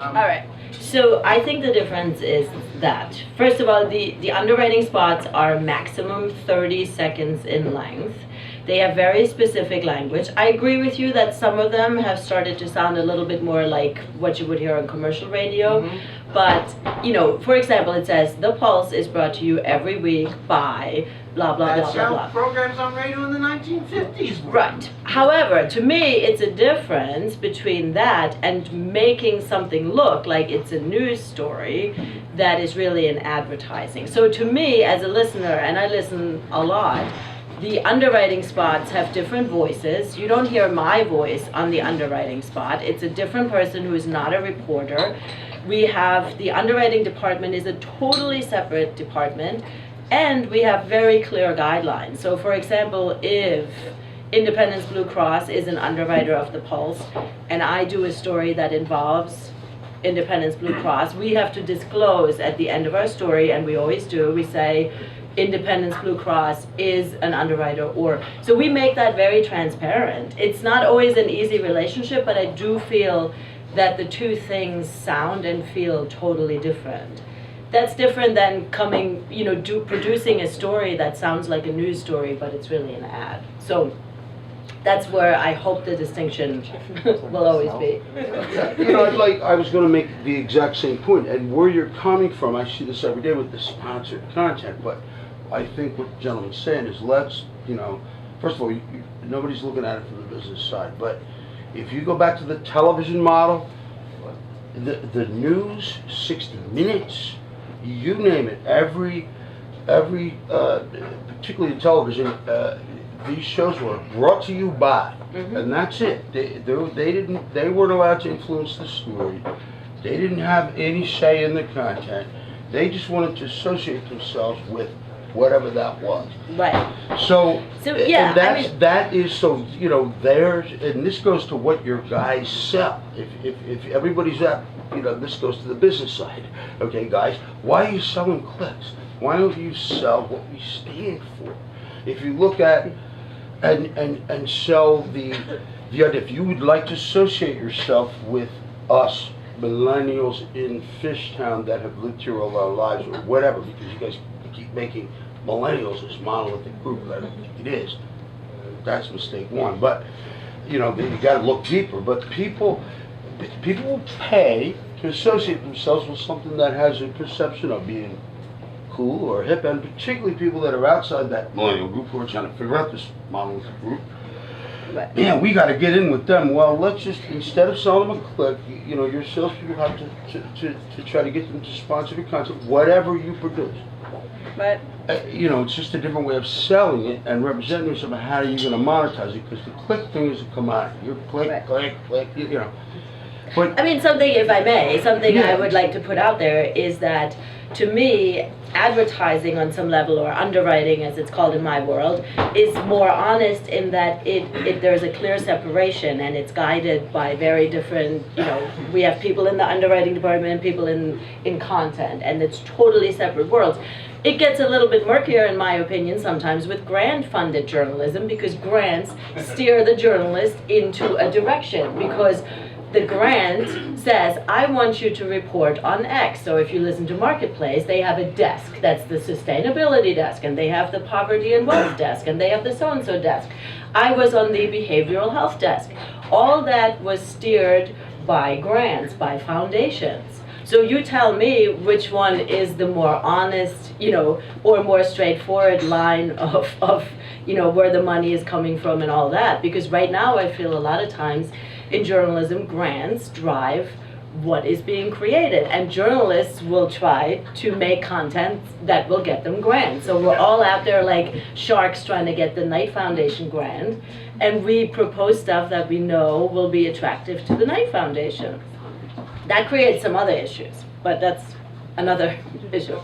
All right. So I think the difference is that, first of all, the underwriting spots are maximum 30 seconds in length. They have very specific language. I agree with you that some of them have started to sound a little bit more like what you would hear on commercial radio. But, you know, for example, it says, The Pulse is brought to you every week by blah, blah, blah, blah, blah. Programs on radio in the 1950s. Right. However, to me, it's a difference between that and making something look like it's a news story that is really an advertising. So to me, as a listener, and I listen a lot, the underwriting spots have different voices. You don't hear my voice on the underwriting spot. It's a different person who is not a reporter. We have the underwriting department is a totally separate department, and we have very clear guidelines. So for example, if Independence Blue Cross is an underwriter of the Pulse, and I do a story that involves Independence Blue Cross, we have to disclose at the end of our story, and we always do, we say, Independence Blue Cross is an underwriter, or so we make that very transparent. It's not always an easy relationship, but I do feel that the two things sound and feel totally different. That's different than coming, you know, producing a story that sounds like a news story, but it's really an ad. So that's where I hope the distinction will always be. You know, I was going to make the exact same point, and where you're coming from, I see this every day with the sponsored content, but I think what the gentleman's saying is let's, you know, first of all, nobody's looking at it from the business side, but if you go back to the television model, the news, 60 Minutes, you name it, every particularly in television, these shows were brought to you by, and that's it. They weren't allowed to influence the story. They didn't have any say in the content. They just wanted to associate themselves with whatever that was. Right. So yeah, and that is so, you know, there's, and this goes to what your guys sell. If everybody's at, you know, this goes to the business side. Okay, guys, why are you selling clicks? Why don't you sell what we stand for? If you look at and sell the idea, if you would like to associate yourself with us millennials in Fishtown that have lived here all our lives or whatever, because you guys keep making millennials this monolithic group, I don't think it is. That's mistake one. But you know, you got to look deeper. But people will pay to associate themselves with something that has a perception of being cool or hip, and particularly people that are outside that millennial group who are trying to figure out this monolithic group. Man, we got to get in with them. Well, let's just, instead of selling them a click, you know, your salespeople have to try to get them to sponsor your content, whatever you produce. But you know, it's just a different way of selling it and representing yourself. How are you going to monetize it? Because the click thing is a commodity. You click, click, you know. But I mean, something, if I may, something I would like to put out there is that, to me, advertising on some level, or underwriting as it's called in my world, is more honest in that there's a clear separation, and it's guided by very different, you know, we have people in the underwriting department and people in content, and it's totally separate worlds. It gets a little bit murkier, in my opinion, sometimes with grant-funded journalism, because grants steer the journalist into a direction, because the grant says, I want you to report on X. So if you listen to Marketplace, they have a desk. That's the sustainability desk, and they have the poverty and wealth desk, and they have the so-and-so desk. I was on the behavioral health desk. All that was steered by grants, by foundations. So you tell me which one is the more honest, you know, or more straightforward line of you know, where the money is coming from and all that. Because right now I feel a lot of times in journalism, grants drive what is being created, and journalists will try to make content that will get them grants. So we're all out there like sharks trying to get the Knight Foundation grant, and we propose stuff that we know will be attractive to the Knight Foundation. That creates some other issues, but that's another issue.